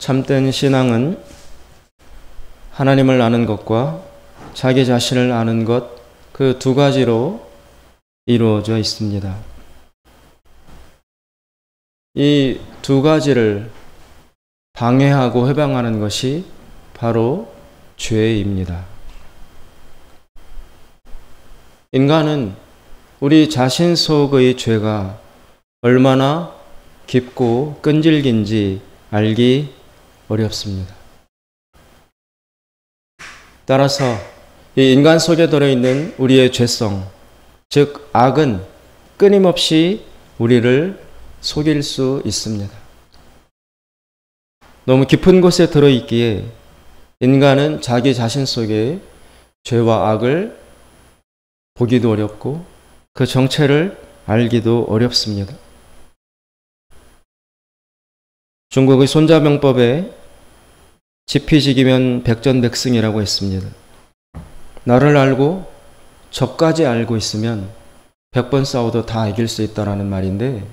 참된 신앙은 하나님을 아는 것과 자기 자신을 아는 것, 그 두 가지로 이루어져 있습니다. 이 두 가지를 방해하고 회방하는 것이 바로 죄입니다. 인간은 우리 자신 속의 죄가 얼마나 깊고 끈질긴지 알기 어렵습니다. 따라서 이 인간 속에 들어있는 우리의 죄성, 즉 악은 끊임없이 우리를 속일 수 있습니다. 너무 깊은 곳에 들어있기에 인간은 자기 자신 속에 죄와 악을 보기도 어렵고 그 정체를 알기도 어렵습니다. 중국의 손자병법에 지피지기면 백전백승이라고 했습니다. 나를 알고 저까지 알고 있으면 100번 싸워도 다 이길 수 있다라는 말인데,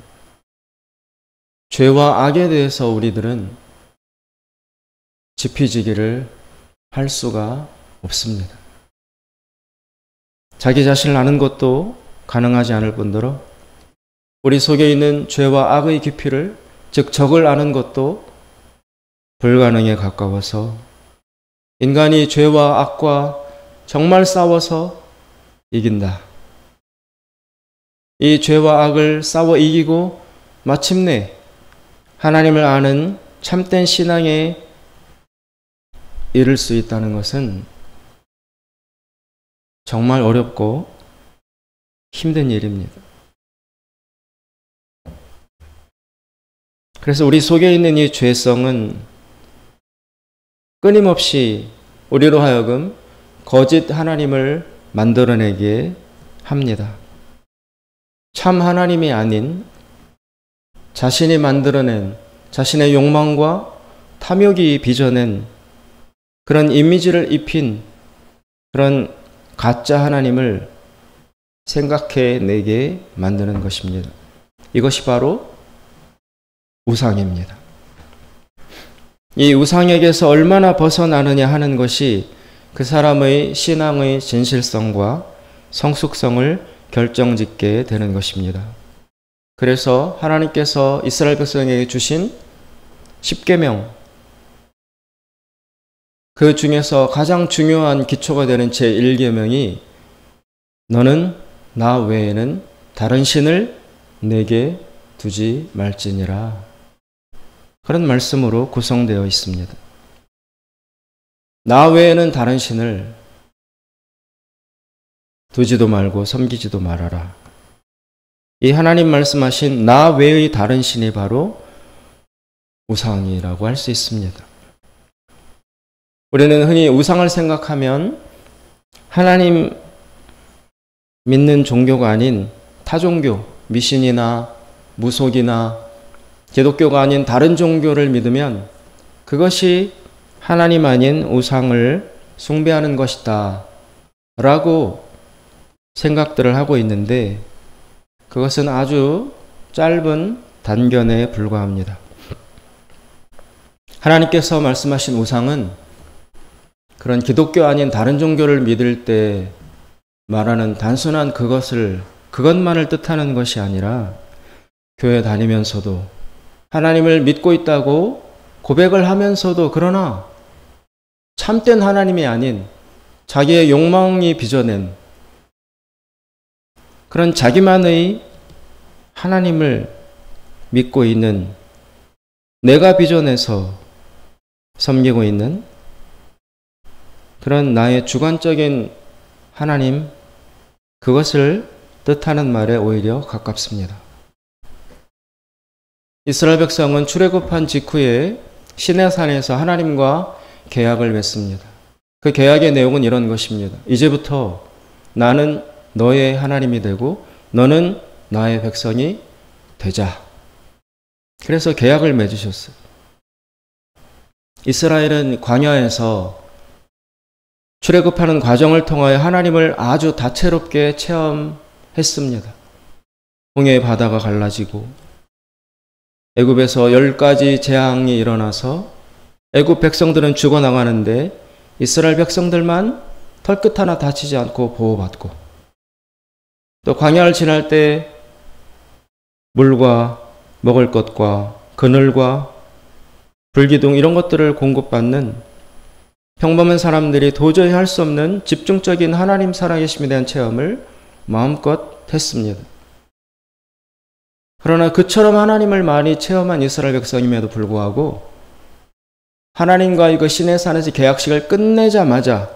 죄와 악에 대해서 우리들은 지피지기를 할 수가 없습니다. 자기 자신을 아는 것도 가능하지 않을 뿐더러 우리 속에 있는 죄와 악의 깊이를, 즉 적을 아는 것도 불가능에 가까워서 인간이 죄와 악과 정말 싸워서 이긴다. 이 죄와 악을 싸워 이기고 마침내 하나님을 아는 참된 신앙에 이를 수 있다는 것은 정말 어렵고 힘든 일입니다. 그래서 우리 속에 있는 이 죄성은 끊임없이 우리로 하여금 거짓 하나님을 만들어내게 합니다. 참 하나님이 아닌 자신이 만들어낸 자신의 욕망과 탐욕이 빚어낸 그런 이미지를 입힌 그런 가짜 하나님을 생각해내게 만드는 것입니다. 이것이 바로 우상입니다. 이 우상에게서 얼마나 벗어나느냐 하는 것이 그 사람의 신앙의 진실성과 성숙성을 결정짓게 되는 것입니다. 그래서 하나님께서 이스라엘 백성에게 주신 10계명, 그 중에서 가장 중요한 기초가 되는 제1계명이 너는 나 외에는 다른 신을 내게 두지 말지니라, 그런 말씀으로 구성되어 있습니다. 나 외에는 다른 신을 두지도 말고 섬기지도 말아라. 이 하나님 말씀하신 나 외의 다른 신이 바로 우상이라고 할 수 있습니다. 우리는 흔히 우상을 생각하면 하나님 믿는 종교가 아닌 타종교, 미신이나 무속이나 기독교가 아닌 다른 종교를 믿으면 그것이 하나님 아닌 우상을 숭배하는 것이다 라고 생각들을 하고 있는데, 그것은 아주 짧은 단견에 불과합니다. 하나님께서 말씀하신 우상은 그런 기독교 아닌 다른 종교를 믿을 때 말하는 단순한 그것만을 뜻하는 것이 아니라 교회 다니면서도 하나님을 믿고 있다고 고백을 하면서도 그러나 참된 하나님이 아닌 자기의 욕망이 빚어낸 그런 자기만의 하나님을 믿고 있는, 내가 빚어내서 섬기고 있는 그런 나의 주관적인 하나님, 그것을 뜻하는 말에 오히려 가깝습니다. 이스라엘 백성은 출애굽한 직후에 시내산에서 하나님과 계약을 맺습니다. 그 계약의 내용은 이런 것입니다. 이제부터 나는 너의 하나님이 되고 너는 나의 백성이 되자. 그래서 계약을 맺으셨어요. 이스라엘은 광야에서 출애굽하는 과정을 통하여 하나님을 아주 다채롭게 체험했습니다. 홍해의 바다가 갈라지고 애굽에서 10가지 재앙이 일어나서 애굽 백성들은 죽어나가는데 이스라엘 백성들만 털끝 하나 다치지 않고 보호받고, 또 광야를 지날 때 물과 먹을 것과 그늘과 불기둥 이런 것들을 공급받는 평범한 사람들이 도저히 할 수 없는 집중적인 하나님 살아계심에 대한 체험을 마음껏 했습니다. 그러나 그처럼 하나님을 많이 체험한 이스라엘 백성임에도 불구하고 하나님과의 그 시내산에서 계약식을 끝내자마자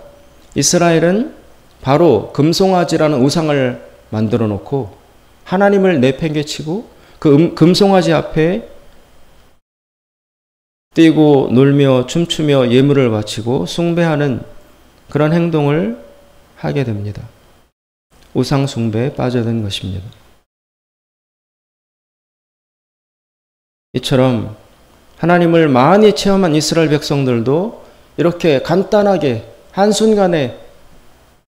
이스라엘은 바로 금송아지라는 우상을 만들어 놓고 하나님을 내팽개치고 그 금송아지 앞에 뛰고 놀며 춤추며 예물을 바치고 숭배하는 그런 행동을 하게 됩니다. 우상 숭배에 빠져든 것입니다. 이처럼 하나님을 많이 체험한 이스라엘 백성들도 이렇게 간단하게 한순간에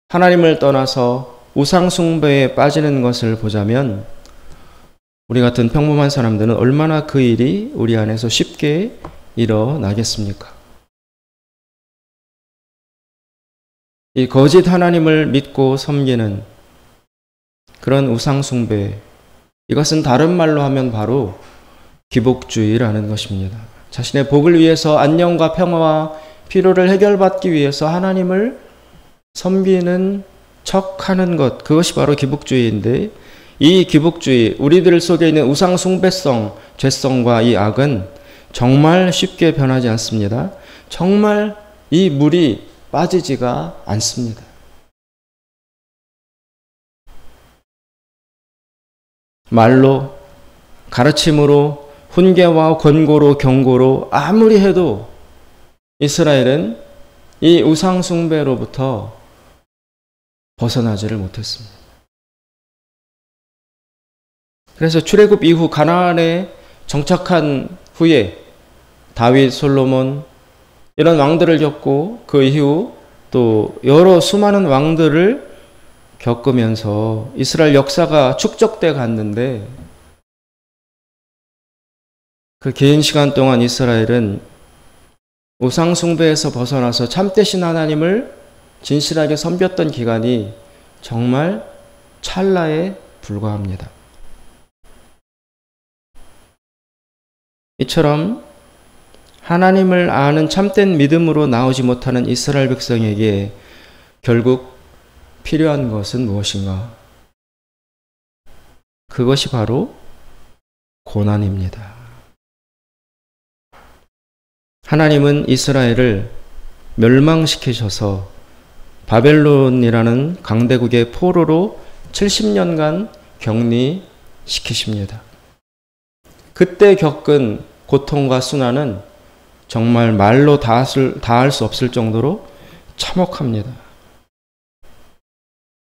하나님을 떠나서 우상 숭배에 빠지는 것을 보자면 우리 같은 평범한 사람들은 얼마나 그 일이 우리 안에서 쉽게 일어나겠습니까? 이 거짓 하나님을 믿고 섬기는 그런 우상 숭배, 이것은 다른 말로 하면 바로 기복주의라는 것입니다. 자신의 복을 위해서 안녕과 평화와 필요를 해결받기 위해서 하나님을 섬기는 척하는 것, 그것이 바로 기복주의인데, 이 기복주의, 우리들 속에 있는 우상 숭배성, 죄성과 이 악은 정말 쉽게 변하지 않습니다. 정말 이 물이 빠지지가 않습니다. 말로, 가르침으로, 훈계와 권고로, 경고로 아무리 해도 이스라엘은 이 우상 숭배로부터 벗어나지를 못했습니다. 그래서 출애굽 이후 가나안에 정착한 후에 다윗, 솔로몬 이런 왕들을 겪고 그 이후 또 여러 수많은 왕들을 겪으면서 이스라엘 역사가 축적돼 갔는데, 그 긴 시간 동안 이스라엘은 우상 숭배에서 벗어나서 참되신 하나님을 진실하게 섬겼던 기간이 정말 찰나에 불과합니다. 이처럼 하나님을 아는 참된 믿음으로 나오지 못하는 이스라엘 백성에게 결국 필요한 것은 무엇인가? 그것이 바로 고난입니다. 하나님은 이스라엘을 멸망시키셔서 바벨론이라는 강대국의 포로로 70년간 격리시키십니다. 그때 겪은 고통과 순환은 정말 말로 다할 수 없을 정도로 참혹합니다.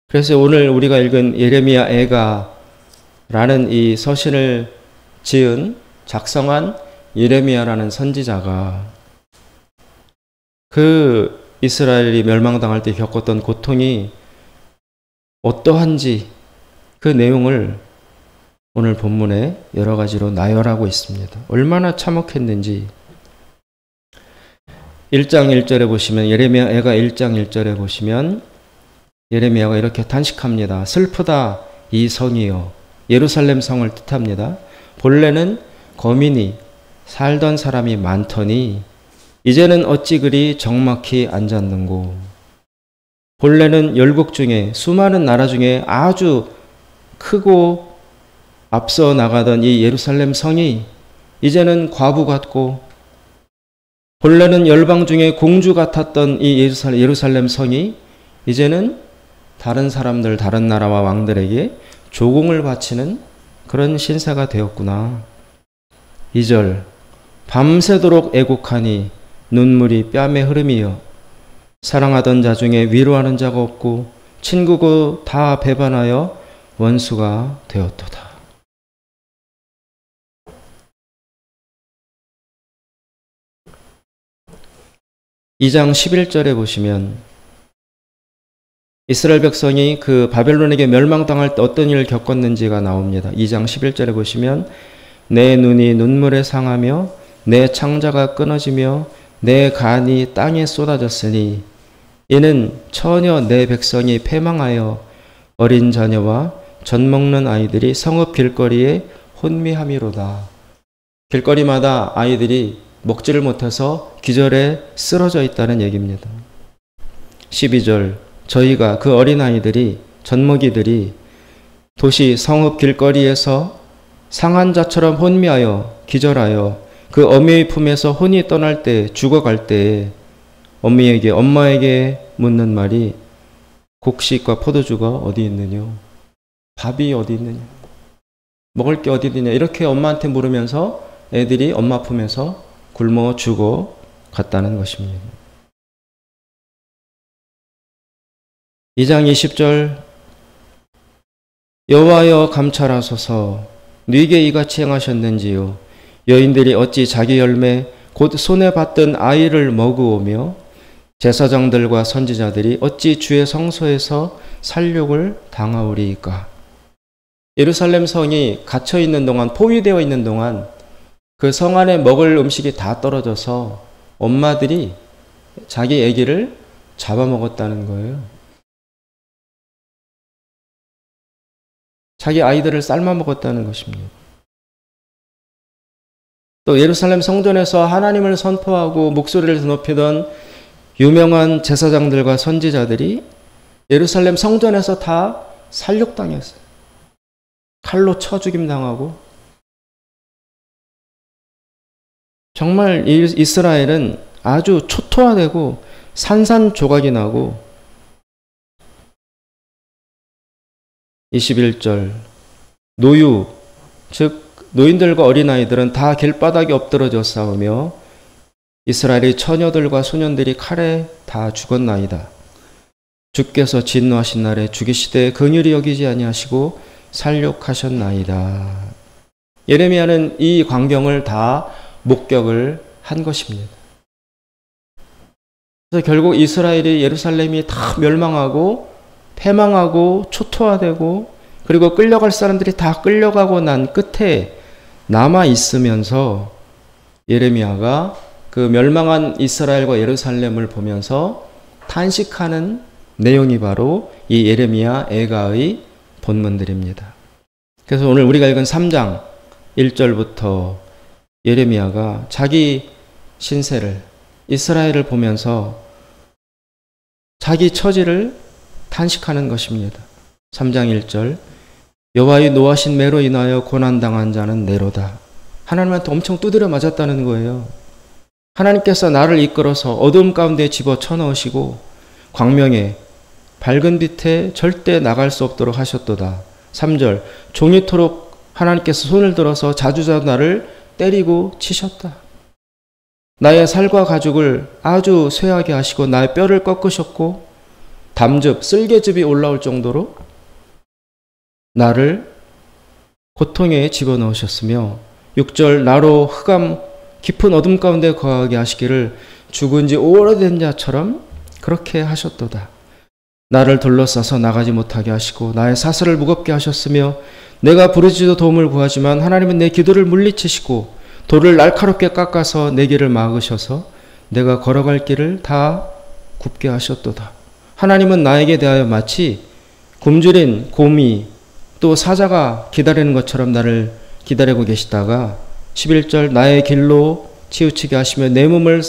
그래서 오늘 우리가 읽은 예레미야 애가라는 이 서신을 작성한 예레미야라는 선지자가 그 이스라엘이 멸망당할 때 겪었던 고통이 어떠한지 그 내용을 오늘 본문에 여러 가지로 나열하고 있습니다. 얼마나 참혹했는지 1장 1절에 보시면, 예레미야 애가 1장 1절에 보시면 예레미야가 이렇게 탄식합니다. 슬프다 이 성이여. 예루살렘 성을 뜻합니다. 본래는 거민이 살던 사람이 많더니 이제는 어찌 그리 적막히 앉았는고. 본래는 열국 중에, 수많은 나라 중에 아주 크고 앞서 나가던 이 예루살렘 성이 이제는 과부 같고, 본래는 열방 중에 공주 같았던 이 예루살렘 성이 이제는 다른 사람들, 다른 나라와 왕들에게 조공을 바치는 그런 신세가 되었구나. 2절, 밤새도록 애곡하니 눈물이 뺨에 흐름이여. 사랑하던 자 중에 위로하는 자가 없고 친구고 다 배반하여 원수가 되었도다. 2장 11절에 보시면 이스라엘 백성이 그 바벨론에게 멸망당할 때 어떤 일을 겪었는지가 나옵니다. 2장 11절에 보시면 내 눈이 눈물에 상하며 내 창자가 끊어지며 내 간이 땅에 쏟아졌으니 이는 처녀 내 백성이 패망하여 어린 자녀와 젖 먹는 아이들이 성읍 길거리에 혼미함이로다. 길거리마다 아이들이 먹지를 못해서 기절에 쓰러져 있다는 얘기입니다. 12절 저희가 그 어린아이들이 젖먹이들이 도시 성읍 길거리에서 상한 자처럼 혼미하여 기절하여 그 어미의 품에서 혼이 떠날 때 죽어갈 때에 엄마에게 묻는 말이 곡식과 포도주가 어디 있느냐? 밥이 어디 있느냐? 먹을 게 어디 있느냐? 이렇게 엄마한테 물으면서 애들이 엄마 품에서 굶어 죽어 갔다는 것입니다. 2장 20절 여호와여 감찰하소서 누이게 이같이 행하셨는지요 여인들이 어찌 자기 열매 곧 손에 받던 아이를 먹으오며 제사장들과 선지자들이 어찌 주의 성소에서 살육을 당하오리이까. 예루살렘 성이 갇혀 있는 동안 포위되어 있는 동안 그 성 안에 먹을 음식이 다 떨어져서 엄마들이 자기 아기를 잡아먹었다는 거예요. 자기 아이들을 삶아 먹었다는 것입니다. 또 예루살렘 성전에서 하나님을 선포하고 목소리를 높이던 유명한 제사장들과 선지자들이 예루살렘 성전에서 다 살육당했어요. 칼로 쳐 죽임당하고. 정말 이스라엘은 아주 초토화되고 산산조각이 나고 21절 노유 즉 노인들과 어린아이들은 다 길바닥에 엎드러져 싸우며 이스라엘의 처녀들과 소년들이 칼에 다 죽었나이다. 주께서 진노하신 날에 죽이시되 긍휼히 여기지 아니하시고 살육하셨나이다. 예레미야는 이 광경을 다 목격을 한 것입니다. 그래서 결국 이스라엘이 예루살렘이 다 멸망하고 패망하고 초토화되고 그리고 끌려갈 사람들이 다 끌려가고 난 끝에 남아 있으면서 예레미야가 그 멸망한 이스라엘과 예루살렘을 보면서 탄식하는 내용이 바로 이 예레미야 애가의 본문들입니다. 그래서 오늘 우리가 읽은 3장 1절부터 예레미야가 자기 신세를 이스라엘을 보면서 자기 처지를 탄식하는 것입니다. 3장 1절 여호와의 노하신 매로 인하여 고난당한 자는 내로다. 하나님한테 엄청 두드려 맞았다는 거예요. 하나님께서 나를 이끌어서 어두움 가운데 집어쳐 넣으시고 광명에 밝은 빛에 절대 나갈 수 없도록 하셨도다. 3절 종이토록 하나님께서 손을 들어서 자주자주 나를 때리고 치셨다. 나의 살과 가죽을 아주 쇠하게 하시고 나의 뼈를 꺾으셨고 담즙, 쓸개즙이 올라올 정도로 나를 고통에 집어넣으셨으며 6절 나로 흑암 깊은 어둠 가운데 거하게 하시기를 죽은 지 오래된 자처럼 그렇게 하셨도다. 나를 둘러싸서 나가지 못하게 하시고 나의 사슬을 무겁게 하셨으며 내가 부르짖어 도움을 구하지만 하나님은 내 기도를 물리치시고 돌을 날카롭게 깎아서 내 길을 막으셔서 내가 걸어갈 길을 다 굽게 하셨도다. 하나님은 나에게 대하여 마치 굶주린 곰이 또 사자가 기다리는 것처럼 나를 기다리고 계시다가 11절 나의 길로 치우치게 하시며 내 몸을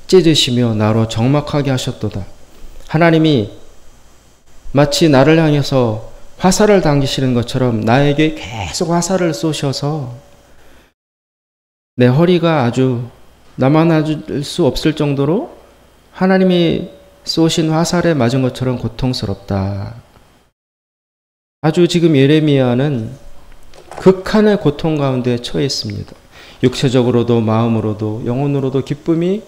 찢으시며 나로 적막하게 하셨도다. 하나님이 마치 나를 향해서 화살을 당기시는 것처럼 나에게 계속 화살을 쏘셔서 내 허리가 아주 남아날 수 없을 정도로 하나님이 쏘신 화살에 맞은 것처럼 고통스럽다. 아주 지금 예레미야는 극한의 고통 가운데 처해 있습니다. 육체적으로도 마음으로도 영혼으로도 기쁨이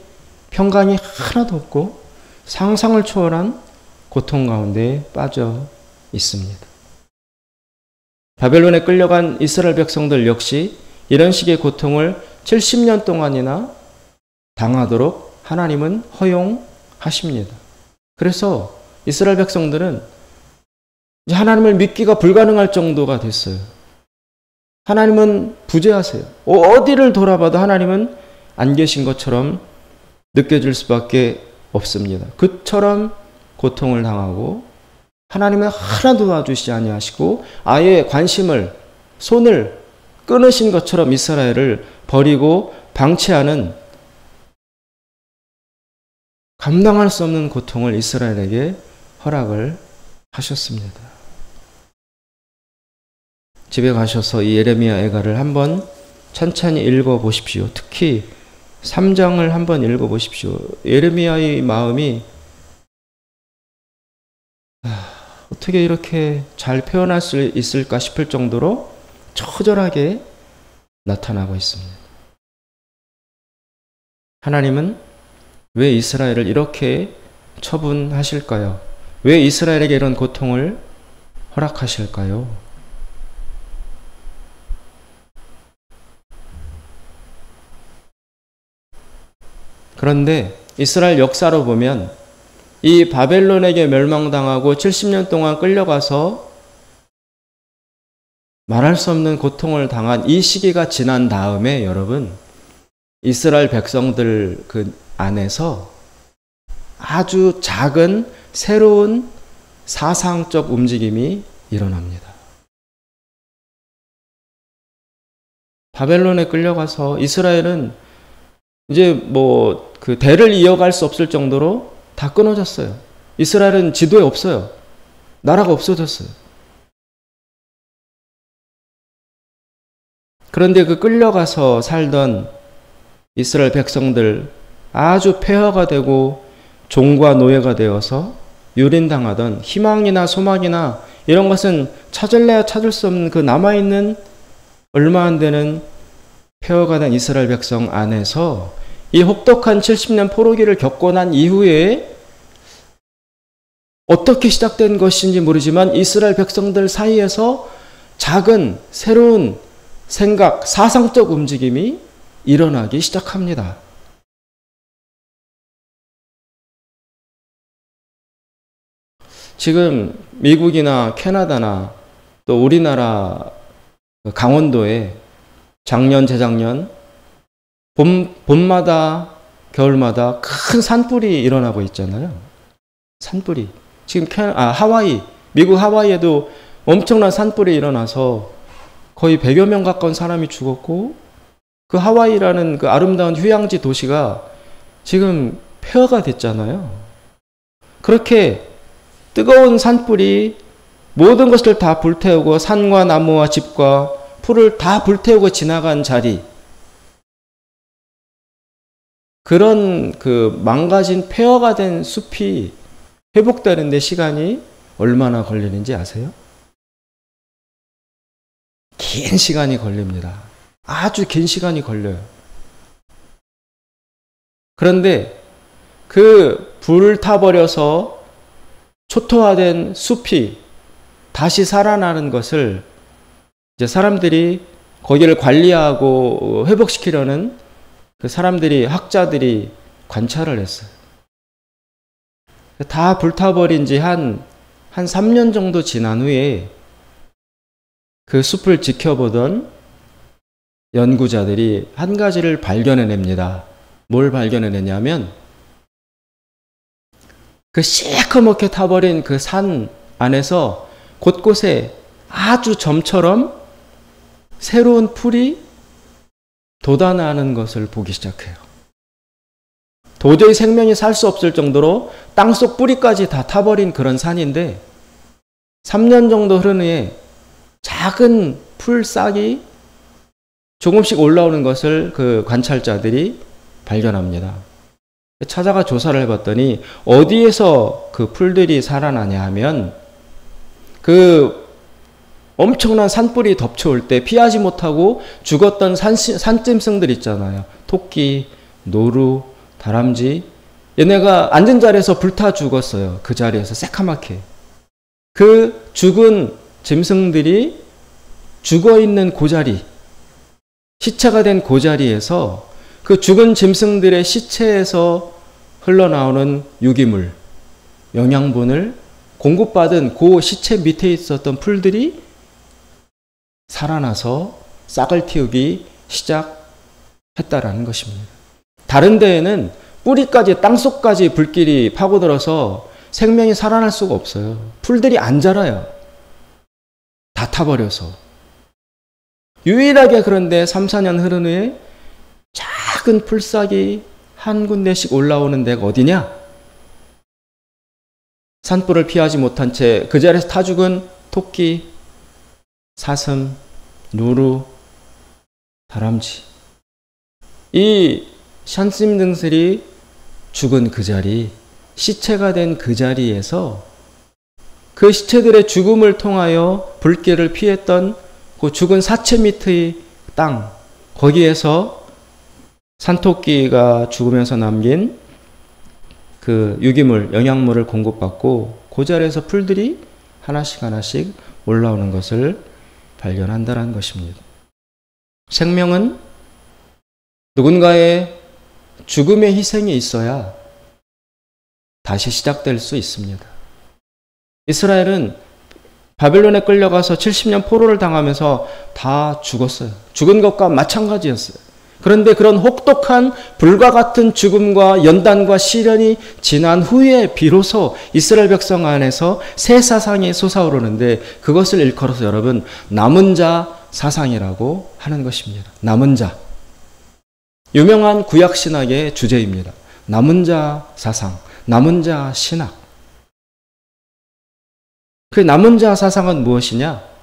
평강이 하나도 없고 상상을 초월한 고통 가운데 빠져 있습니다. 바벨론에 끌려간 이스라엘 백성들 역시 이런 식의 고통을 70년 동안이나 당하도록 하나님은 허용하십니다. 그래서 이스라엘 백성들은 이제 하나님을 믿기가 불가능할 정도가 됐어요. 하나님은 부재하세요. 어디를 돌아봐도 하나님은 안 계신 것처럼 느껴질 수밖에 없습니다. 그처럼 고통을 당하고 하나님은 하나도 도와주시지 아니하시고 아예 관심을, 손을 끊으신 것처럼 이스라엘을 버리고 방치하는 감당할 수 없는 고통을 이스라엘에게 허락을 하셨습니다. 집에 가셔서 이 예레미야 애가를 한번 천천히 읽어보십시오. 특히 3장을 한번 읽어보십시오. 예레미야의 마음이 어떻게 이렇게 잘 표현할 수 있을까 싶을 정도로 처절하게 나타나고 있습니다. 하나님은 왜 이스라엘을 이렇게 처분하실까요? 왜 이스라엘에게 이런 고통을 허락하실까요? 그런데 이스라엘 역사로 보면 이 바벨론에게 멸망당하고 70년 동안 끌려가서 말할 수 없는 고통을 당한 이 시기가 지난 다음에 여러분, 이스라엘 백성들 그 안에서 아주 작은 새로운 사상적 움직임이 일어납니다. 바벨론에 끌려가서 이스라엘은 이제 그 대를 이어갈 수 없을 정도로 다 끊어졌어요. 이스라엘은 지도에 없어요. 나라가 없어졌어요. 그런데 그 끌려가서 살던 이스라엘 백성들 아주 폐허가 되고 종과 노예가 되어서 유린당하던 희망이나 소망이나 이런 것은 찾을래야 찾을 수 없는 그 남아있는 얼마 안 되는 폐허가 된 이스라엘 백성 안에서 이 혹독한 70년 포로기를 겪고 난 이후에 어떻게 시작된 것인지 모르지만 이스라엘 백성들 사이에서 작은 새로운 생각, 사상적 움직임이 일어나기 시작합니다. 지금 미국이나 캐나다나 또 우리나라 강원도에 작년, 재작년 봄마다 겨울마다 큰 산불이 일어나고 있잖아요. 산불이. 지금 하와이, 미국 하와이에도 엄청난 산불이 일어나서 거의 100여 명 가까운 사람이 죽었고 그 하와이라는 그 아름다운 휴양지 도시가 지금 폐허가 됐잖아요. 그렇게 뜨거운 산불이 모든 것을 다 불태우고 산과 나무와 집과 풀을 다 불태우고 지나간 자리, 그런 그 망가진 폐허가 된 숲이 회복되는데 시간이 얼마나 걸리는지 아세요? 긴 시간이 걸립니다. 아주 긴 시간이 걸려요. 그런데 그 불타버려서 초토화된 숲이 다시 살아나는 것을 이제 사람들이 거기를 관리하고 회복시키려는 그 사람들이, 학자들이 관찰을 했어요. 다 불타버린 지 한 3년 정도 지난 후에 그 숲을 지켜보던 연구자들이 한 가지를 발견해냅니다. 뭘 발견해내냐면 그 시커멓게 타버린 그 산 안에서 곳곳에 아주 점처럼 새로운 풀이 돋아나는 것을 보기 시작해요. 도저히 생명이 살 수 없을 정도로 땅속 뿌리까지 다 타버린 그런 산인데 3년 정도 흐른 후에 작은 풀싹이 조금씩 올라오는 것을 그 관찰자들이 발견합니다. 찾아가 조사를 해봤더니 어디에서 그 풀들이 살아나냐 하면 그 엄청난 산불이 덮쳐올 때 피하지 못하고 죽었던 산짐승들 있잖아요. 토끼, 노루, 다람쥐. 얘네가 앉은 자리에서 불타 죽었어요. 그 자리에서 새카맣게. 그 죽은 짐승들이 죽어있는 그 자리, 시체가 된 그 자리에서 그 죽은 짐승들의 시체에서 흘러나오는 유기물, 영양분을 공급받은 그 시체 밑에 있었던 풀들이 살아나서 싹을 틔우기 시작했다라는 것입니다. 다른 데에는 뿌리까지 땅속까지 불길이 파고들어서 생명이 살아날 수가 없어요. 풀들이 안 자라요. 다 타버려서. 유일하게 그런데 3, 4년 흐른 후에 작은 풀싹이 한 군데씩 올라오는 데가 어디냐? 산불을 피하지 못한 채 그 자리에서 타 죽은 토끼, 사슴, 누루, 다람쥐. 이 샨심 등슬이 죽은 그 자리, 시체가 된 그 자리에서 그 시체들의 죽음을 통하여 불길을 피했던 그 죽은 사체 밑의 땅, 거기에서 산토끼가 죽으면서 남긴 그 유기물, 영양물을 공급받고 그 자리에서 풀들이 하나씩 하나씩 올라오는 것을 발견한다는 것입니다. 생명은 누군가의 죽음의 희생이 있어야 다시 시작될 수 있습니다. 이스라엘은 바벨론에 끌려가서 70년 포로를 당하면서 다 죽었어요. 죽은 것과 마찬가지였어요. 그런데 그런 혹독한 불과 같은 죽음과 연단과 시련이 지난 후에 비로소 이스라엘 백성 안에서 새 사상이 솟아오르는데 그것을 일컬어서 여러분 남은 자 사상이라고 하는 것입니다. 남은 자. 유명한 구약 신학의 주제입니다. 남은 자 사상, 남은 자 신학. 그 남은 자 사상은 무엇이냐?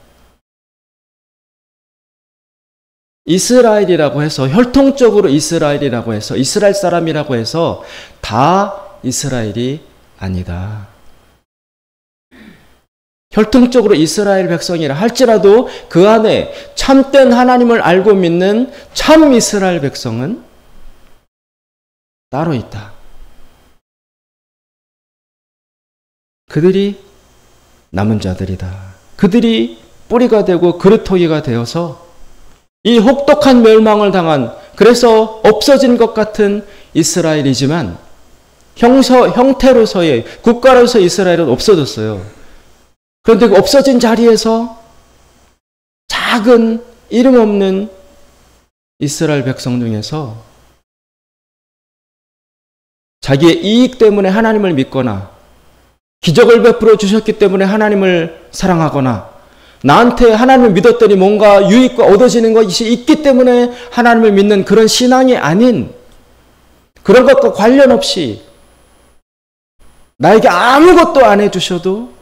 이스라엘이라고 해서 혈통적으로 이스라엘이라고 해서 이스라엘 사람이라고 해서 다 이스라엘이 아니다. 혈통적으로 이스라엘 백성이라 할지라도 그 안에 참된 하나님을 알고 믿는 참 이스라엘 백성은 따로 있다. 그들이 남은 자들이다. 그들이 뿌리가 되고 그루터기가 되어서 이 혹독한 멸망을 당한, 그래서 없어진 것 같은 이스라엘이지만 형태로서의 국가로서 이스라엘은 없어졌어요. 그런데 그 없어진 자리에서 작은 이름 없는 이스라엘 백성 중에서 자기의 이익 때문에 하나님을 믿거나 기적을 베풀어 주셨기 때문에 하나님을 사랑하거나 나한테 하나님을 믿었더니 뭔가 유익과 얻어지는 것이 있기 때문에 하나님을 믿는 그런 신앙이 아닌, 그런 것과 관련 없이 나에게 아무것도 안 해주셔도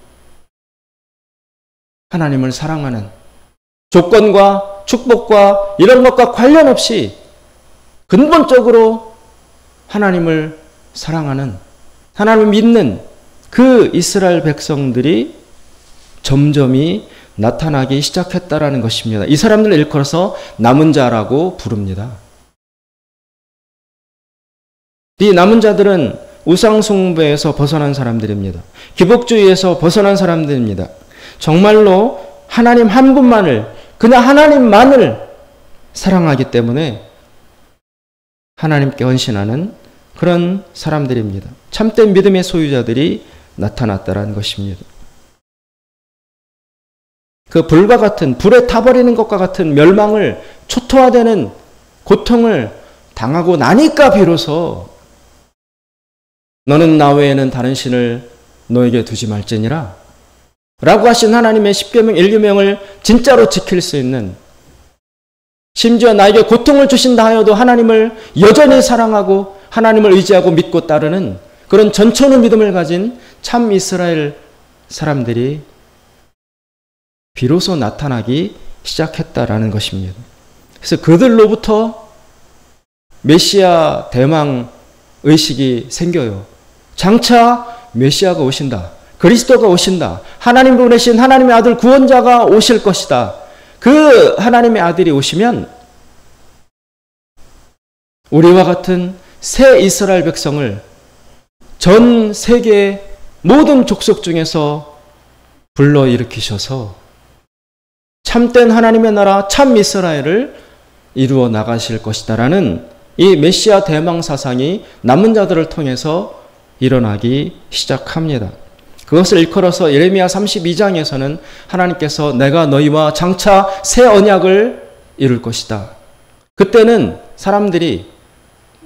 하나님을 사랑하는, 조건과 축복과 이런 것과 관련 없이 근본적으로 하나님을 사랑하는, 하나님을 믿는 그 이스라엘 백성들이 점점이 나타나기 시작했다라는 것입니다. 이 사람들을 일컬어서 남은 자라고 부릅니다. 이 남은 자들은 우상숭배에서 벗어난 사람들입니다. 기복주의에서 벗어난 사람들입니다. 정말로 하나님 한 분만을, 그냥 하나님만을 사랑하기 때문에 하나님께 헌신하는 그런 사람들입니다. 참된 믿음의 소유자들이 나타났다라는 것입니다. 그 불과 같은, 불에 타버리는 것과 같은 멸망을, 초토화되는 고통을 당하고 나니까 비로소 너는 나 외에는 다른 신을 너에게 두지 말지니라 라고 하신 하나님의 십계명, 일계명을 진짜로 지킬 수 있는, 심지어 나에게 고통을 주신다 하여도 하나님을 여전히 사랑하고 하나님을 의지하고 믿고 따르는 그런 전천후 믿음을 가진 참 이스라엘 사람들이 비로소 나타나기 시작했다라는 것입니다. 그래서 그들로부터 메시아 대망 의식이 생겨요. 장차 메시아가 오신다. 그리스도가 오신다. 하나님 보내신 하나님의 아들 구원자가 오실 것이다. 그 하나님의 아들이 오시면 우리와 같은 새 이스라엘 백성을 전 세계 모든 족속 중에서 불러일으키셔서 참된 하나님의 나라 참 이스라엘을 이루어 나가실 것이다라는 이 메시아 대망 사상이 남은 자들을 통해서 일어나기 시작합니다. 그것을 일컬어서 예레미야 32장에서는 하나님께서 내가 너희와 장차 새 언약을 이룰 것이다. 그때는 사람들이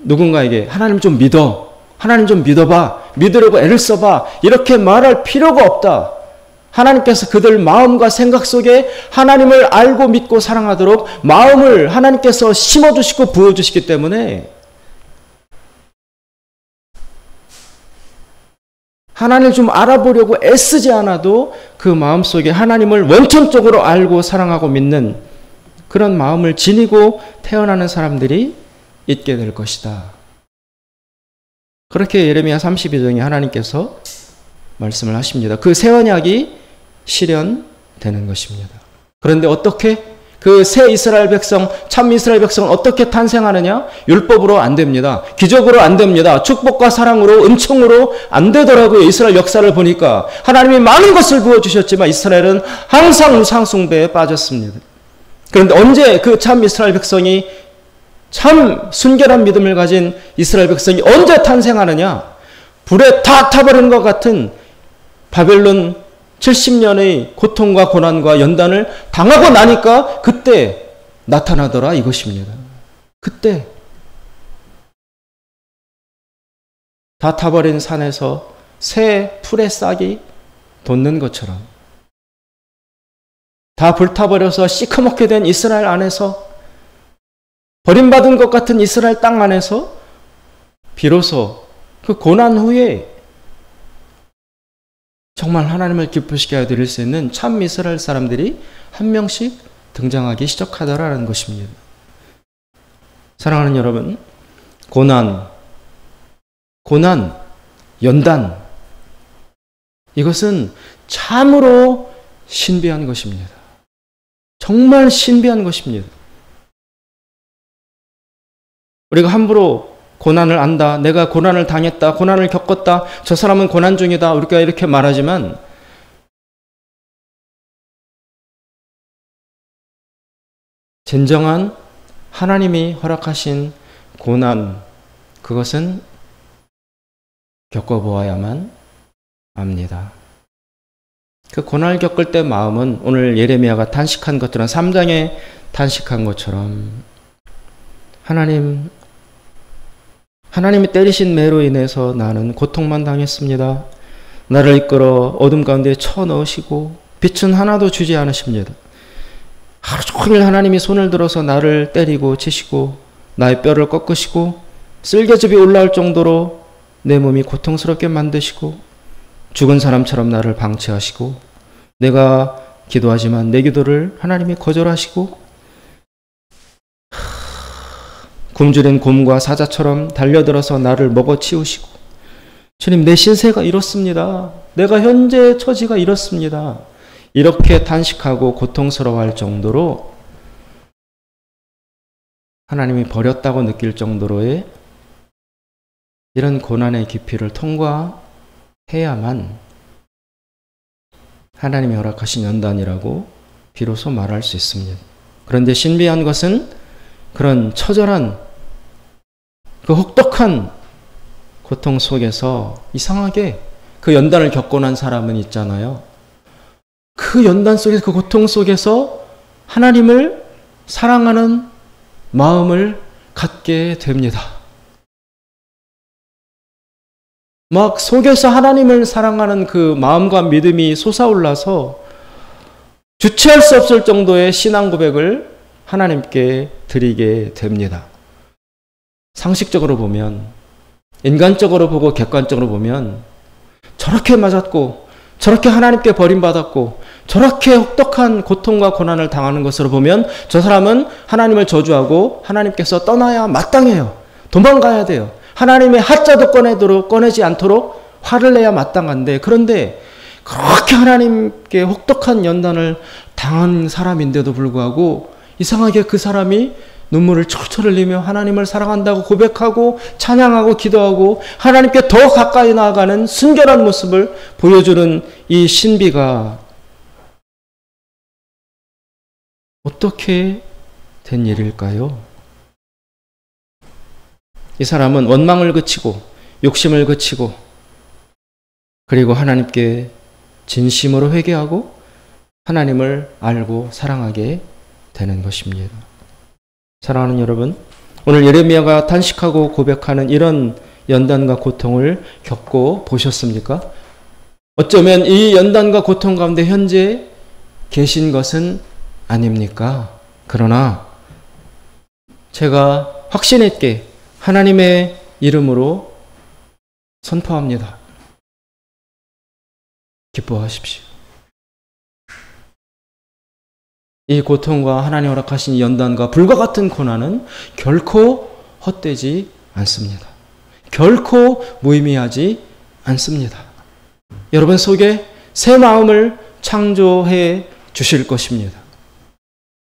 누군가에게 하나님 좀 믿어. 하나님 좀 믿어봐. 믿으려고 애를 써봐. 이렇게 말할 필요가 없다. 하나님께서 그들 마음과 생각 속에 하나님을 알고 믿고 사랑하도록 마음을 하나님께서 심어주시고 부어주시기 때문에 하나님을 좀 알아보려고 애쓰지 않아도 그 마음속에 하나님을 원천적으로 알고 사랑하고 믿는 그런 마음을 지니고 태어나는 사람들이 있게 될 것이다. 그렇게 예레미야 32장에 하나님께서 말씀을 하십니다. 그 새 언약이 실현되는 것입니다. 그런데 어떻게 그 새 이스라엘 백성, 참 이스라엘 백성은 어떻게 탄생하느냐? 율법으로 안 됩니다. 기적으로 안 됩니다. 축복과 사랑으로, 은총으로 안 되더라고요. 이스라엘 역사를 보니까 하나님이 많은 것을 부어주셨지만 이스라엘은 항상 우상 숭배에 빠졌습니다. 그런데 언제 그 참 이스라엘 백성이, 참 순결한 믿음을 가진 이스라엘 백성이 언제 탄생하느냐? 불에 다 타버린 것 같은 바벨론 70년의 고통과 고난과 연단을 당하고 나니까 그때 나타나더라 이것입니다. 그때 다 타버린 산에서 새 풀의 싹이 돋는 것처럼 다 불타버려서 시커멓게 된 이스라엘 안에서, 버림받은 것 같은 이스라엘 땅 안에서 비로소 그 고난 후에 정말 하나님을 기쁘시게 하여 드릴 수 있는 참 이스라엘 사람들이 한 명씩 등장하기 시작하더라는 것입니다. 사랑하는 여러분, 고난, 연단, 이것은 참으로 신비한 것입니다. 정말 신비한 것입니다. 우리가 함부로 고난을 안다, 내가 고난을 당했다, 고난을 겪었다, 저 사람은 고난 중이다, 우리가 이렇게 말하지만 진정한 하나님이 허락하신 고난, 그것은 겪어보아야만 압니다. 그 고난을 겪을 때 마음은 오늘 예레미야가 탄식한 것처럼, 3장에 탄식한 것처럼 하나님이 때리신 매로 인해서 나는 고통만 당했습니다. 나를 이끌어 어둠 가운데 쳐넣으시고 빛은 하나도 주지 않으십니다. 하루 종일 하나님이 손을 들어서 나를 때리고 치시고 나의 뼈를 꺾으시고 쓸개즙이 올라올 정도로 내 몸이 고통스럽게 만드시고 죽은 사람처럼 나를 방치하시고 내가 기도하지만 내 기도를 하나님이 거절하시고 굶주린 곰과 사자처럼 달려들어서 나를 먹어치우시고, 주님, 내 신세가 이렇습니다. 내가 현재 처지가 이렇습니다. 이렇게 탄식하고 고통스러워할 정도로 하나님이 버렸다고 느낄 정도로의 이런 고난의 깊이를 통과해야만 하나님이 허락하신 연단이라고 비로소 말할 수 있습니다. 그런데 신비한 것은 그런 처절한 그 혹독한 고통 속에서 이상하게 그 연단을 겪고 난 사람은 있잖아요. 그 연단 속에서, 그 고통 속에서 하나님을 사랑하는 마음을 갖게 됩니다. 막 속에서 하나님을 사랑하는 그 마음과 믿음이 솟아올라서 주체할 수 없을 정도의 신앙 고백을 하나님께 드리게 됩니다. 상식적으로 보면, 인간적으로 보고 객관적으로 보면 저렇게 맞았고 저렇게 하나님께 버림받았고 저렇게 혹독한 고통과 고난을 당하는 것으로 보면 저 사람은 하나님을 저주하고 하나님께서 떠나야 마땅해요. 도망가야 돼요. 하나님의 하자도 꺼내지 않도록 화를 내야 마땅한데, 그런데 그렇게 하나님께 혹독한 연단을 당한 사람인데도 불구하고 이상하게 그 사람이 눈물을 철철 흘리며 하나님을 사랑한다고 고백하고 찬양하고 기도하고 하나님께 더 가까이 나아가는 순결한 모습을 보여주는 이 신비가 어떻게 된 일일까요? 이 사람은 원망을 그치고 욕심을 그치고 그리고 하나님께 진심으로 회개하고 하나님을 알고 사랑하게 되는 것입니다. 사랑하는 여러분, 오늘 예레미야가 탄식하고 고백하는 이런 연단과 고통을 겪고 보셨습니까? 어쩌면 이 연단과 고통 가운데 현재 계신 것은 아닙니까? 그러나 제가 확신 있게 하나님의 이름으로 선포합니다. 기뻐하십시오. 이 고통과 하나님 허락하신 연단과 불과 같은 고난은 결코 헛되지 않습니다. 결코 무의미하지 않습니다. 여러분 속에 새 마음을 창조해 주실 것입니다.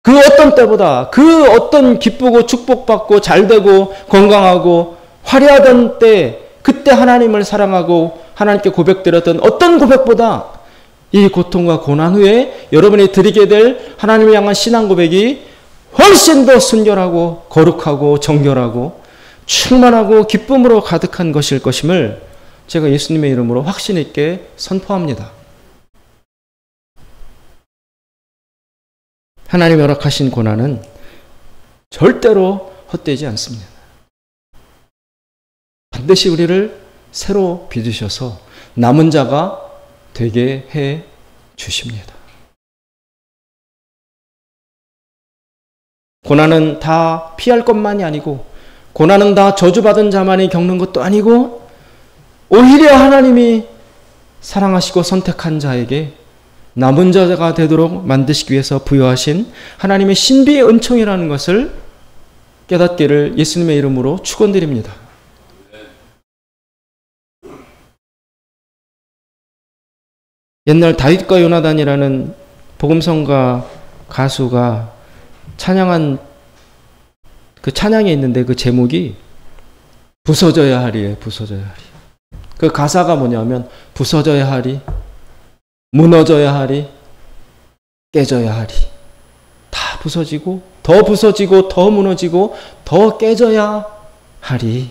그 어떤 때보다, 그 어떤 기쁘고 축복받고 잘되고 건강하고 화려하던 때, 그때 하나님을 사랑하고 하나님께 고백드렸던 어떤 고백보다 이 고통과 고난 후에 여러분이 드리게 될 하나님을 향한 신앙 고백이 훨씬 더 순결하고 거룩하고 정결하고 충만하고 기쁨으로 가득한 것일 것임을 제가 예수님의 이름으로 확신 있게 선포합니다. 하나님이 허락하신 고난은 절대로 헛되지 않습니다. 반드시 우리를 새로 빚으셔서 남은 자가 되게 해 주십니다. 고난은 다 피할 것만이 아니고, 고난은 다 저주받은 자만이 겪는 것도 아니고, 오히려 하나님이 사랑하시고 선택한 자에게 남은 자가 되도록 만드시기 위해서 부여하신 하나님의 신비의 은총이라는 것을 깨닫기를 예수님의 이름으로 축원드립니다. 옛날 다윗과 요나단이라는 복음성가 가수가 찬양한 그 찬양에 있는데 그 제목이 부서져야 하리에 부서져야 하리. 그 가사가 뭐냐면 부서져야 하리, 무너져야 하리, 깨져야 하리. 다 부서지고 더 무너지고 더 깨져야 하리.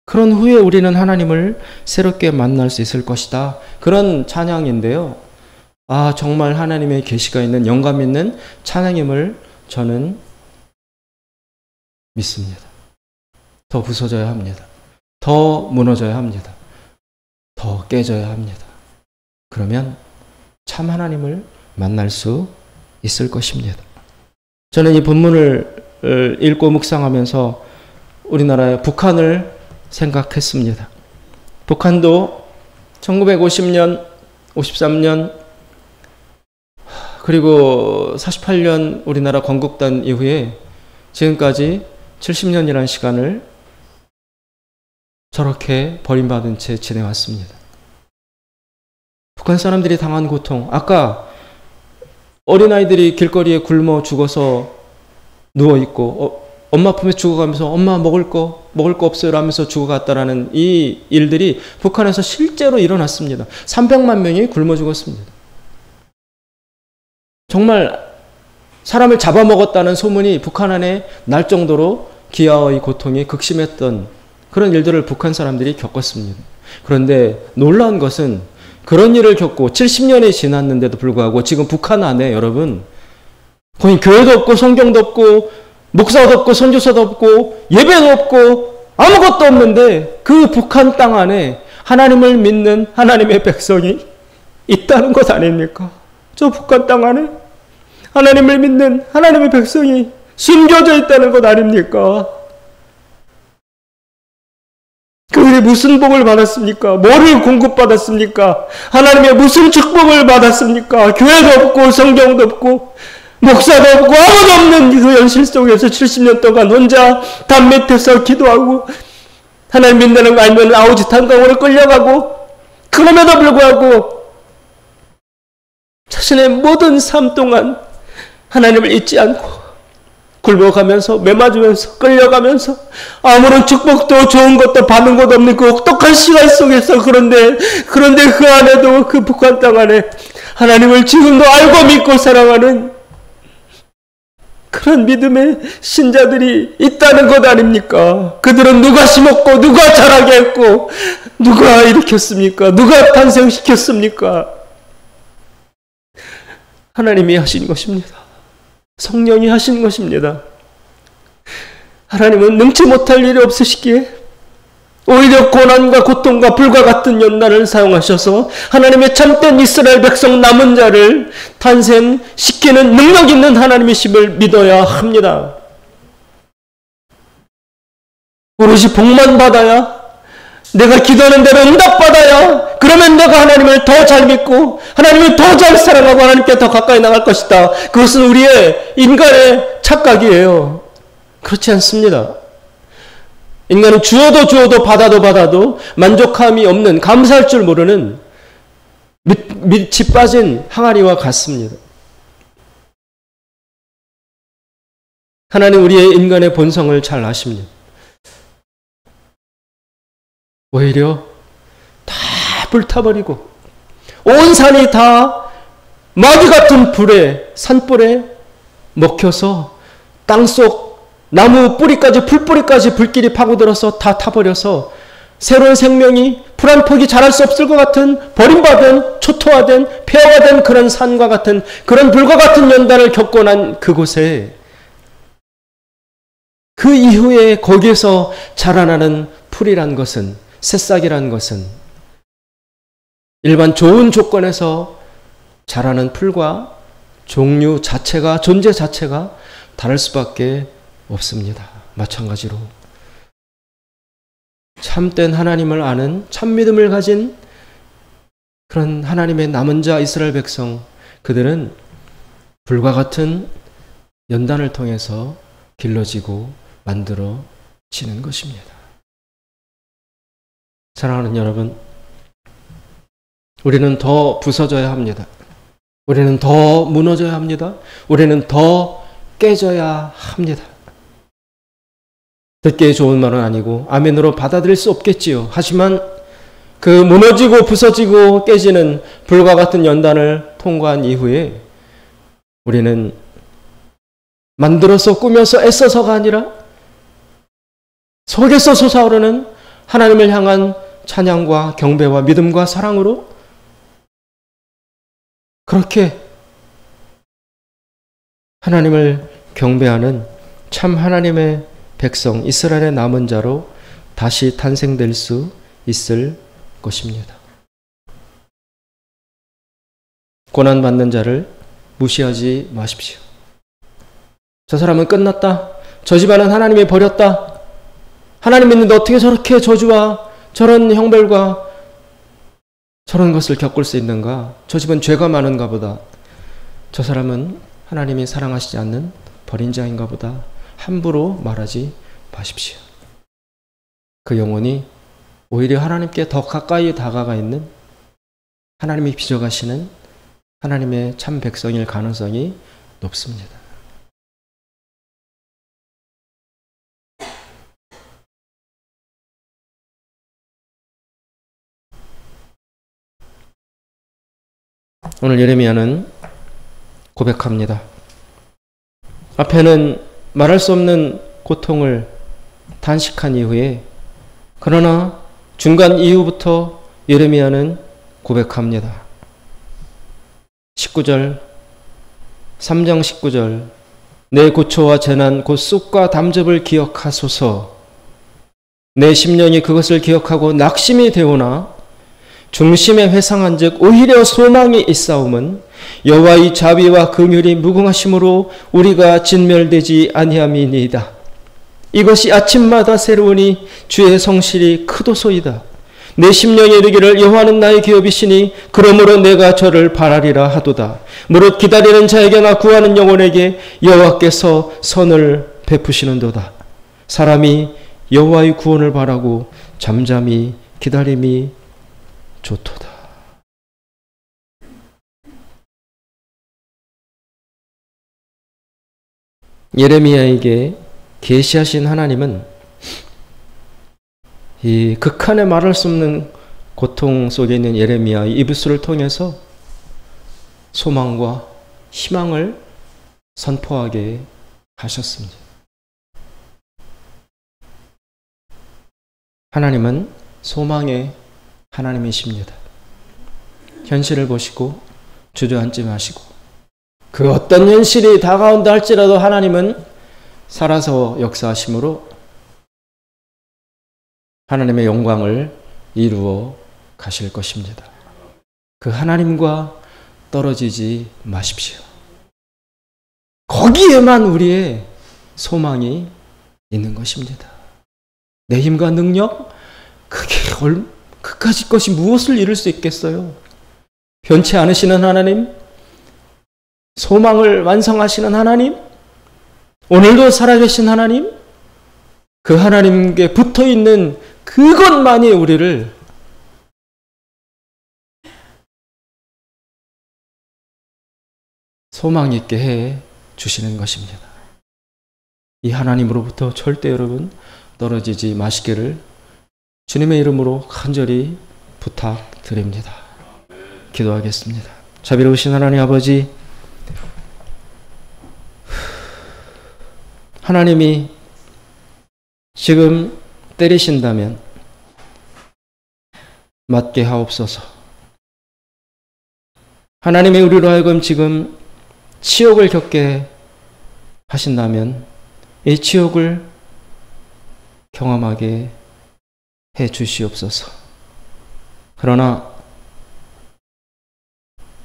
그런 후에 우리는 하나님을 새롭게 만날 수 있을 것이다. 그런 찬양인데요. 아, 정말 하나님의 계시가 있는, 영감 있는 찬양임을 저는 믿습니다. 더 부서져야 합니다. 더 무너져야 합니다. 더 깨져야 합니다. 그러면 참 하나님을 만날 수 있을 것입니다. 저는 이 본문을 읽고 묵상하면서 우리나라의 북한을 생각했습니다. 북한도 1950년, 53년, 그리고 48년 우리나라 건국단 이후에 지금까지 70년이라는 시간을 저렇게 버림받은 채 지내왔습니다. 북한 사람들이 당한 고통, 아까 어린아이들이 길거리에 굶어 죽어서 누워있고 엄마 품에 죽어가면서 엄마 먹을 거 없어요 라면서 죽어갔다라는 이 일들이 북한에서 실제로 일어났습니다. 300만 명이 굶어 죽었습니다. 정말 사람을 잡아먹었다는 소문이 북한 안에 날 정도로 기아의 고통이 극심했던 그런 일들을 북한 사람들이 겪었습니다. 그런데 놀라운 것은 그런 일을 겪고 70년이 지났는데도 불구하고 지금 북한 안에 여러분 거의 교회도 없고 성경도 없고 목사도 없고 선교사도 없고 예배도 없고 아무것도 없는데 그 북한 땅 안에 하나님을 믿는 하나님의 백성이 있다는 것 아닙니까? 저 북한 땅 안에 하나님을 믿는 하나님의 백성이 숨겨져 있다는 것 아닙니까? 그들이 무슨 복을 받았습니까? 뭐를 공급받았습니까? 하나님의 무슨 축복을 받았습니까? 교회도 없고 성경도 없고 목사도 없고 아무도 없는 그 현실 속에서 70년 동안 혼자 담 밑에서 기도하고 하나님 믿는 거 아니면 아우지 탄강으로 끌려가고 그럼에도 불구하고 자신의 모든 삶 동안 하나님을 잊지 않고 굶어가면서 매맞으면서 끌려가면서 아무런 축복도 좋은 것도 받는 것도 없는 그 혹독한 시간 속에서 그런데 그 안에도 그 북한 땅 안에 하나님을 지금도 알고 믿고 사랑하는 그런 믿음의 신자들이 있다는 것 아닙니까? 그들은 누가 심었고 누가 자라게 했고 누가 일으켰습니까? 누가 탄생시켰습니까? 하나님이 하신 것입니다. 성령이 하신 것입니다. 하나님은 능치 못할 일이 없으시기에 오히려 고난과 고통과 불과 같은 연단을 사용하셔서 하나님의 참된 이스라엘 백성 남은 자를 탄생시키는 능력 있는 하나님이심을 믿어야 합니다. 오롯이 복만 받아야, 내가 기도하는 대로 응답받아야, 그러면 내가 하나님을 더 잘 믿고 하나님을 더 잘 사랑하고 하나님께 더 가까이 나갈 것이다. 그것은 우리의 인간의 착각이에요. 그렇지 않습니다. 인간은 주어도 받아도 만족함이 없는, 감사할 줄 모르는 밑이 빠진 항아리와 같습니다. 하나님 우리의 인간의 본성을 잘 아십니다. 오히려 다 불타버리고 온 산이 다 마귀 같은 불에, 산불에 먹혀서 땅속 나무 뿌리까지, 풀뿌리까지 불길이 파고들어서 다 타버려서 새로운 생명이 풀 한 폭이 자랄 수 없을 것 같은, 버림받은, 초토화된, 폐허가 그런 산과 같은, 그런 불과 같은 연단을 겪고 난 그곳에, 그 이후에 거기에서 자라나는 풀이란 것은, 새싹이란 것은 일반 좋은 조건에서 자라는 풀과 종류 자체가, 존재 자체가 다를 수밖에 없습니다. 마찬가지로 참된 하나님을 아는, 참믿음을 가진 그런 하나님의 남은 자 이스라엘 백성, 그들은 불과 같은 연단을 통해서 길러지고 만들어지는 것입니다. 사랑하는 여러분, 우리는 더 부서져야 합니다. 우리는 더 무너져야 합니다. 우리는 더 깨져야 합니다. 듣기에 좋은 말은 아니고 아멘으로 받아들일 수 없겠지요. 하지만 그 무너지고 부서지고 깨지는 불과 같은 연단을 통과한 이후에 우리는 만들어서 꾸며서 애써서가 아니라 속에서 솟아오르는 하나님을 향한 찬양과 경배와 믿음과 사랑으로 그렇게 하나님을 경배하는 참 하나님의 백성, 이스라엘의 남은 자로 다시 탄생될 수 있을 것입니다. 고난받는 자를 무시하지 마십시오. 저 사람은 끝났다. 저 집안은 하나님이 버렸다. 하나님 믿는데 어떻게 저렇게 저주와 저런 형벌과 저런 것을 겪을 수 있는가? 저 집은 죄가 많은가 보다. 저 사람은 하나님이 사랑하시지 않는 버린 자인가 보다. 함부로 말하지 마십시오. 그 영혼이 오히려 하나님께 더 가까이 다가가 있는, 하나님이 빚어가시는 하나님의 참 백성일 가능성이 높습니다. 오늘 예레미야는 고백합니다. 앞에는 말할 수 없는 고통을 단식한 이후에, 그러나 중간 이후부터 예레미야는 고백합니다. 19절, 3장 19절, 내 고초와 재난 곧 쑥과 담즙을 기억하소서. 내 심령이 그것을 기억하고 낙심이 되오나 중심에 회상한 즉 오히려 소망이 있사옴은 여호와의 자비와 긍휼이 무궁하심으로 우리가 진멸되지 아니함이니이다. 이것이 아침마다 새로우니 주의 성실이 크도소이다. 내 심령에 이르기를 여호와는 나의 기업이시니 그러므로 내가 저를 바라리라 하도다. 무릇 기다리는 자에게나 구하는 영혼에게 여호와께서 선을 베푸시는도다. 사람이 여호와의 구원을 바라고 잠잠히 기다림이 좋도다. 예레미야에게 계시하신 하나님은 이 극한에 말할 수 없는 고통 속에 있는 예레미야의 이브스를 통해서 소망과 희망을 선포하게 하셨습니다. 하나님은 소망의 하나님이십니다. 현실을 보시고 주저앉지 마시고, 그 어떤 현실이 다가온다 할지라도 하나님은 살아서 역사하심으로 하나님의 영광을 이루어 가실 것입니다. 그 하나님과 떨어지지 마십시오. 거기에만 우리의 소망이 있는 것입니다. 내 힘과 능력, 그까짓 것이 무엇을 이룰 수 있겠어요? 변치 않으시는 하나님, 소망을 완성하시는 하나님, 오늘도 살아계신 하나님, 그 하나님께 붙어있는 그것만이 우리를 소망 있게 해 주시는 것입니다. 이 하나님으로부터 절대 여러분 떨어지지 마시기를 주님의 이름으로 간절히 부탁드립니다. 기도하겠습니다. 자비로우신 하나님 아버지, 하나님이 지금 때리신다면 맞게 하옵소서. 하나님이 우리로 하여금 지금 치욕을 겪게 하신다면 이 치욕을 경험하게 해 주시옵소서. 그러나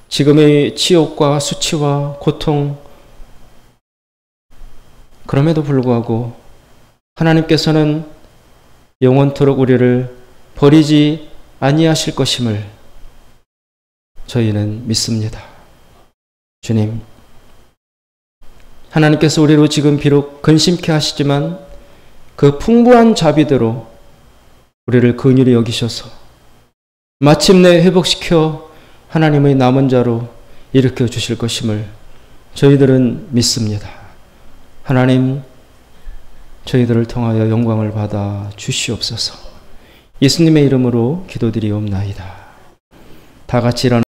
지금의 치욕과 수치와 고통, 그럼에도 불구하고 하나님께서는 영원토록 우리를 버리지 아니하실 것임을 저희는 믿습니다. 주님, 하나님께서 우리로 지금 비록 근심케 하시지만 그 풍부한 자비대로 우리를 긍휼히 여기셔서 마침내 회복시켜 하나님의 남은 자로 일으켜 주실 것임을 저희들은 믿습니다. 하나님, 저희들을 통하여 영광을 받아 주시옵소서. 예수님의 이름으로 기도드리옵나이다. 다 같이 일어나